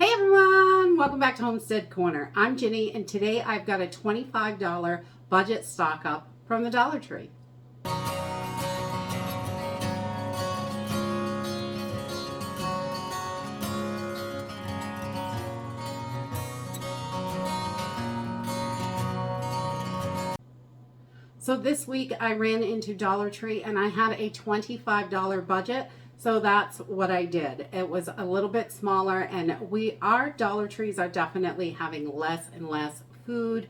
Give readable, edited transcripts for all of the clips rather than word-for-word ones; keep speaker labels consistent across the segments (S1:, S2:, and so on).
S1: Hey everyone, welcome back to Homestead Corner. I'm Ginny and today I've got a $25 budget stock up from the Dollar Tree. So this week I ran into Dollar Tree and I had a $25 budget. So that's what I did. It was a little bit smaller and our Dollar Trees are definitely having less and less food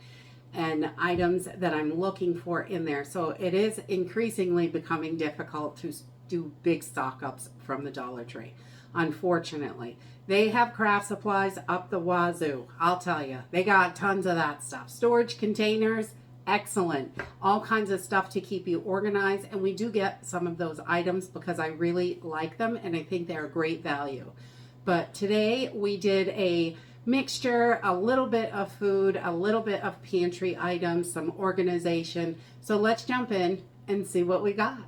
S1: and items that I'm looking for in there. So it is increasingly becoming difficult to do big stock ups from the Dollar Tree. Unfortunately, they have craft supplies up the wazoo. I'll tell you, they got tons of that stuff. Storage containers, excellent. All kinds of stuff to keep you organized, and we do get some of those items because I really like them and I think they're a great value. But today we did a mixture, a little bit of food, a little bit of pantry items, some organization. So let's jump in and see what we got.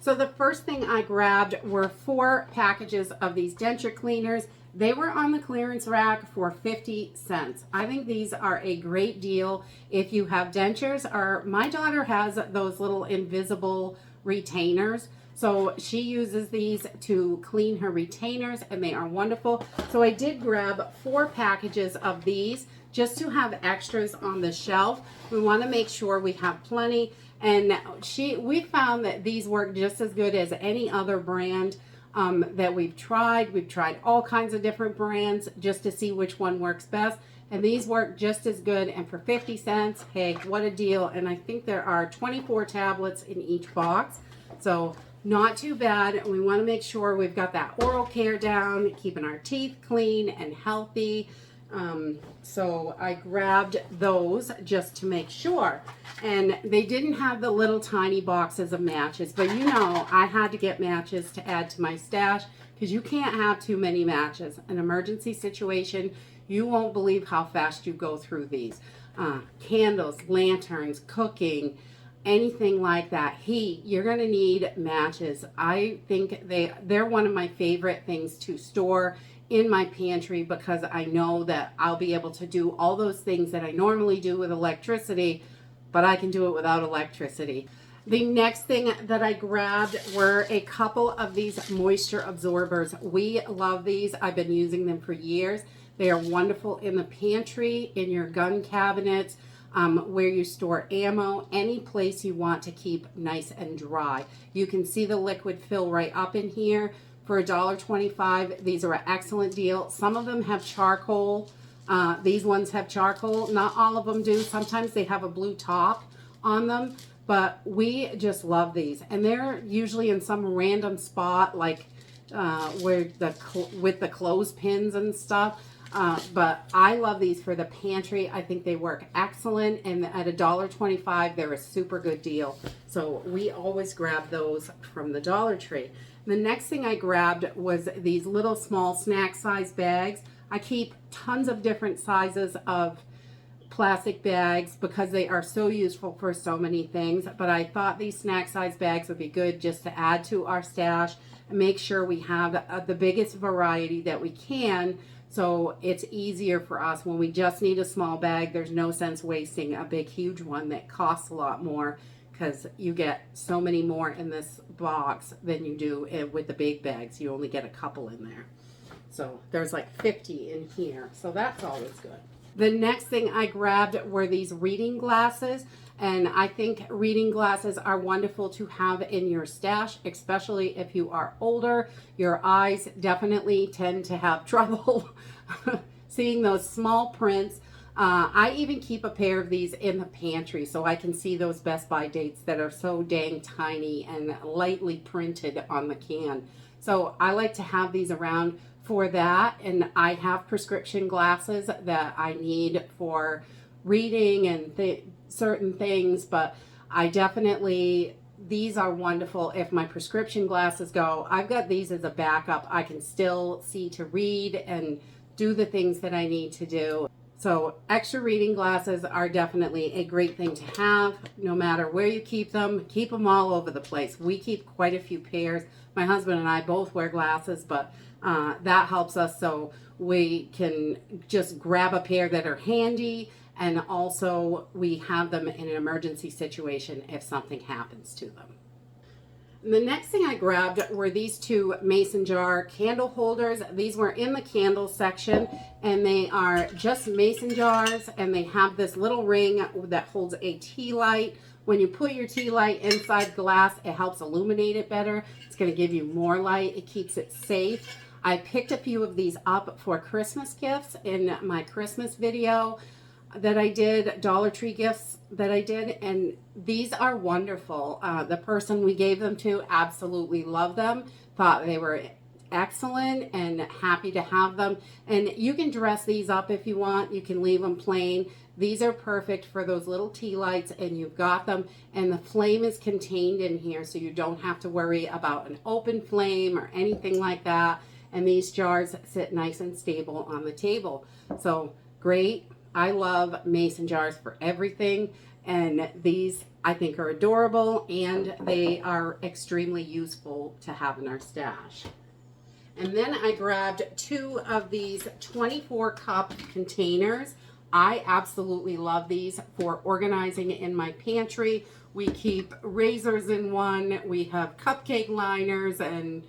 S1: So the first thing I grabbed were 4 packages of these denture cleaners. They were on the clearance rack for 50 cents. I think these are a great deal if you have dentures, or my daughter has those little invisible retainers. So she uses these to clean her retainers and they are wonderful. So I did grab 4 packages of these just to have extras on the shelf. We want to make sure we have plenty. And we found that these work just as good as any other brand that we've tried. We've tried all kinds of different brands just to see which one works best. And these work just as good. And for 50 cents, hey, what a deal. And I think there are 24 tablets in each box. So not too bad. We want to make sure we've got that oral care down, keeping our teeth clean and healthy. So I grabbed those just to make sure. And they didn't have the little tiny boxes of matches, but you know I had to get matches to add to my stash because you can't have too many matches. An emergency situation, you won't believe how fast you go through these. Candles, lanterns, cooking, anything like that. Heat, you're going to need matches. I think they're one of my favorite things to store in my pantry because I know that I'll be able to do all those things that I normally do with electricity, but I can do it without electricity. The next thing that I grabbed were a couple of these moisture absorbers. We love these. I've been using them for years. They are wonderful in the pantry, in your gun cabinets, where you store ammo, any place you want to keep nice and dry. You can see the liquid fill right up in here. For $1.25, these are an excellent deal. Some of them have charcoal. These ones have charcoal. Not all of them do. Sometimes they have a blue top on them, but we just love these. And they're usually in some random spot, like with the clothespins and stuff. But I love these for the pantry. I think they work excellent, and at $1.25, they're a super good deal. So we always grab those from the Dollar Tree. The next thing I grabbed was these little small snack size bags. I keep tons of different sizes of plastic bags because they are so useful for so many things, but I thought these snack size bags would be good just to add to our stash and make sure we have the biggest variety that we can, so it's easier for us when we just need a small bag. There's no sense wasting a big huge one that costs a lot more, because you get so many more in this box than you do with the big bags. You only get a couple in there. So there's like 50 in here. So that's always good. The next thing I grabbed were these reading glasses. And I think reading glasses are wonderful to have in your stash, especially if you are older. Your eyes definitely tend to have trouble seeing those small prints. I even keep a pair of these in the pantry so I can see those Best By dates that are so dang tiny and lightly printed on the can. So I like to have these around for that. And I have prescription glasses that I need for reading and certain things, but I definitely, these are wonderful if my prescription glasses go. I've got these as a backup. I can still see to read and do the things that I need to do. So extra reading glasses are definitely a great thing to have, no matter where you keep them. Keep them all over the place. We keep quite a few pairs. My husband and I both wear glasses, but That helps us so we can just grab a pair that are handy, and also we have them in an emergency situation if something happens to them. The next thing I grabbed were these two mason jar candle holders. These were in the candle section, and they are just mason jars, and they have this little ring that holds a tea light. When you put your tea light inside glass, it helps illuminate it better. It's going to give you more light. It keeps it safe. I picked a few of these up for Christmas gifts in my Christmas video that I did, Dollar Tree gifts that I did, and these are wonderful. The person we gave them to absolutely loved them, thought they were excellent, and happy to have them. And you can dress these up if you want. You can leave them plain. These are perfect for those little tea lights, and you've got them, and the flame is contained in here, so you don't have to worry about an open flame or anything like that. And these jars sit nice and stable on the table. So great. I love mason jars for everything, and these I think are adorable, and they are extremely useful to have in our stash. And then I grabbed two of these 24 cup containers. I absolutely love these for organizing in my pantry. We keep razors in one. We have cupcake liners and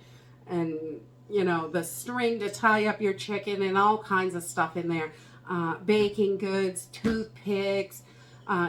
S1: you know, the string to tie up your chicken and all kinds of stuff in there. Baking goods, toothpicks,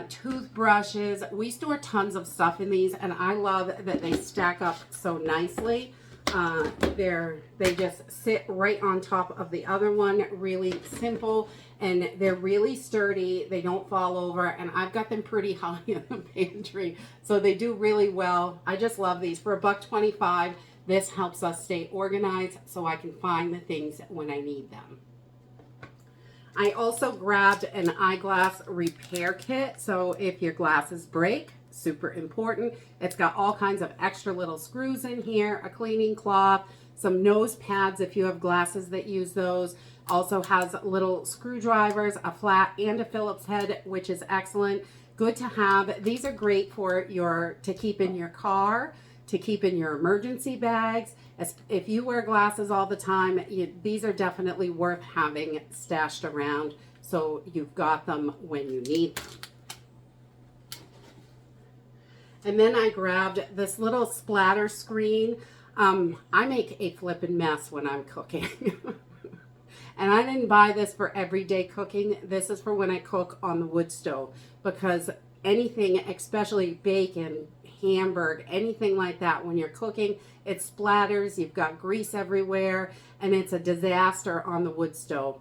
S1: toothbrushes. We store tons of stuff in these, and I love that they stack up so nicely. They just sit right on top of the other one, really simple, and they're really sturdy. They don't fall over, and I've got them pretty high in the pantry, so they do really well. I just love these. For $1.25, this helps us stay organized so I can find the things when I need them. I also grabbed an eyeglass repair kit. So if your glasses break, super important. It's got all kinds of extra little screws in here, a cleaning cloth, some nose pads if you have glasses that use those. Also has little screwdrivers, a flat and a Phillips head, which is excellent. Good to have. These are great for to keep in your car, to keep in your emergency bags. If you wear glasses all the time, these are definitely worth having stashed around so you've got them when you need them. And then I grabbed this little splatter screen. I make a flippin' mess when I'm cooking. And I didn't buy this for everyday cooking. This is for when I cook on the wood stove, because anything, especially bacon, hamburger, anything like that, when you're cooking, it splatters, you've got grease everywhere, and it's a disaster on the wood stove.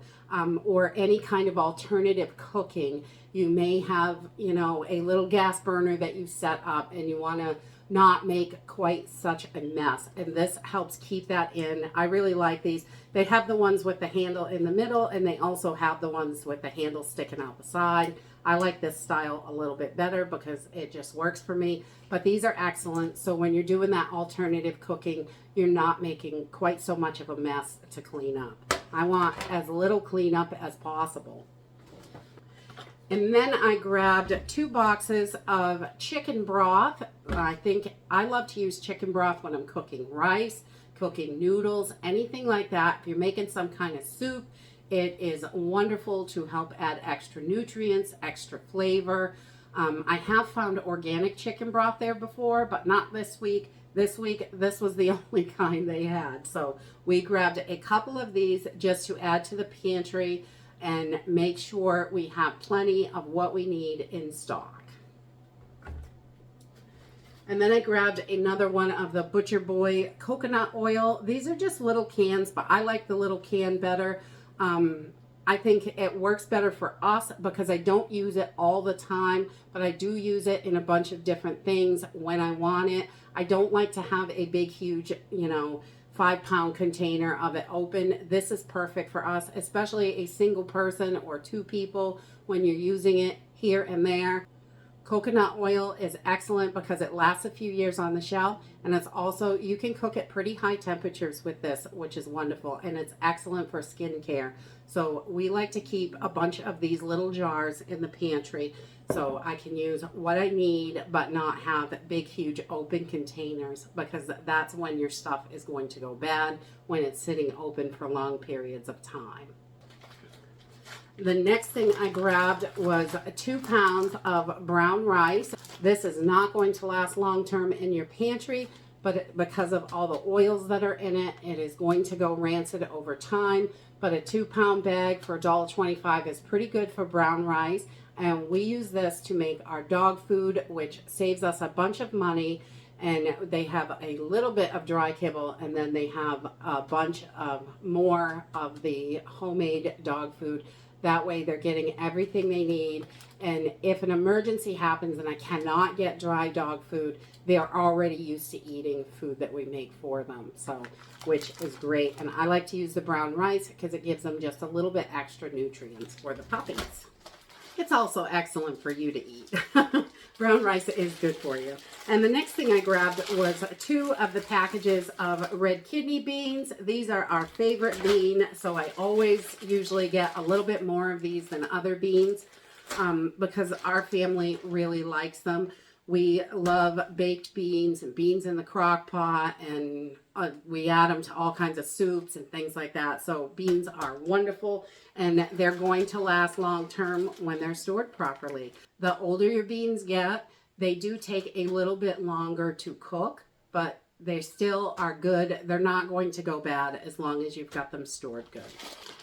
S1: Or any kind of alternative cooking. You may have, you know, a little gas burner that you set up, and you want to not make quite such a mess, and this helps keep that in. I really like these. They have the ones with the handle in the middle, and they also have the ones with the handle sticking out the side. I like this style a little bit better because it just works for me, but these are excellent. So when you're doing that alternative cooking, you're not making quite so much of a mess to clean up. I want as little cleanup as possible. And then I grabbed 2 boxes of chicken broth. I think I love to use chicken broth when I'm cooking rice, cooking noodles, anything like that. If you're making some kind of soup, it is wonderful to help add extra nutrients, extra flavor. I have found organic chicken broth there before, but not this week. This was the only kind they had. So we grabbed a couple of these just to add to the pantry and make sure we have plenty of what we need in stock. And then I grabbed another one of the Butcher Boy coconut oil. These are just little cans, but I like the little can better. I think it works better for us because I don't use it all the time, but I do use it in a bunch of different things when I want it. I don't like to have a big, huge, 5-pound container of it open. This is perfect for us, especially a single person or 2 people when you're using it here and there. Coconut oil is excellent because it lasts a few years on the shelf, and it's also, you can cook at pretty high temperatures with this, which is wonderful, and it's excellent for skincare. So we like to keep a bunch of these little jars in the pantry so I can use what I need but not have big huge open containers, because that's when your stuff is going to go bad, when it's sitting open for long periods of time. The next thing I grabbed was 2 pounds of brown rice. This is not going to last long term in your pantry, but because of all the oils that are in it, it is going to go rancid over time. But a 2-pound bag for $1.25 is pretty good for brown rice. And we use this to make our dog food, which saves us a bunch of money. And they have a little bit of dry kibble, and then they have a bunch of more of the homemade dog food. That way they're getting everything they need. And if an emergency happens and I cannot get dry dog food, they're already used to eating food that we make for them. So, which is great. And I like to use the brown rice because it gives them just a little bit extra nutrients for the puppies. It's also excellent for you to eat. Brown rice is good for you. And the next thing I grabbed was 2 of the packages of red kidney beans. These are our favorite bean, so I always usually get a little bit more of these than other beans because our family really likes them. We love baked beans and beans in the crock pot, and we add them to all kinds of soups and things like that. So beans are wonderful, and they're going to last long term when they're stored properly. The older your beans get, they do take a little bit longer to cook, but they still are good. They're not going to go bad as long as you've got them stored good.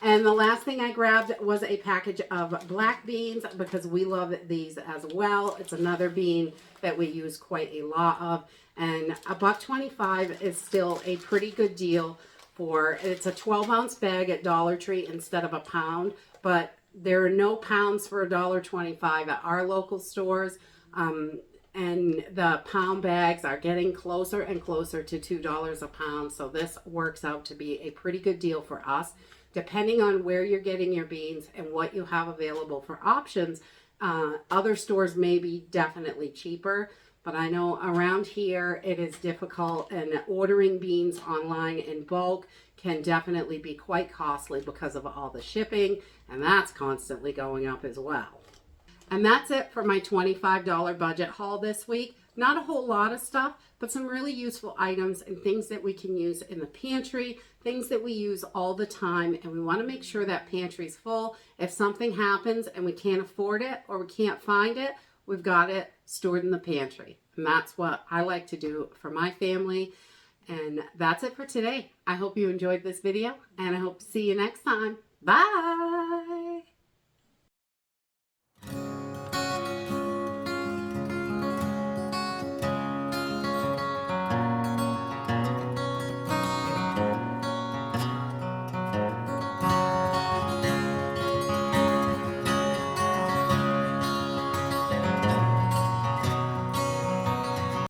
S1: And the last thing I grabbed was a package of black beans because we love these as well. It's another bean that we use quite a lot of. And $1.25 is still a pretty good deal for, it's a 12-ounce bag at Dollar Tree instead of a pound, but there are no pounds for $1.25 at our local stores. And the pound bags are getting closer and closer to $2 a pound. So this works out to be a pretty good deal for us. Depending on where you're getting your beans and what you have available for options, other stores may be definitely cheaper. But I know around here it is difficult, and ordering beans online in bulk can definitely be quite costly because of all the shipping, and that's constantly going up as well. And that's it for my $25 budget haul this week. Not a whole lot of stuff, but some really useful items and things that we can use in the pantry, things that we use all the time, and we want to make sure that pantry's full. If something happens and we can't afford it or we can't find it, we've got it stored in the pantry. And that's what I like to do for my family. And that's it for today. I hope you enjoyed this video, and I hope to see you next time. Bye!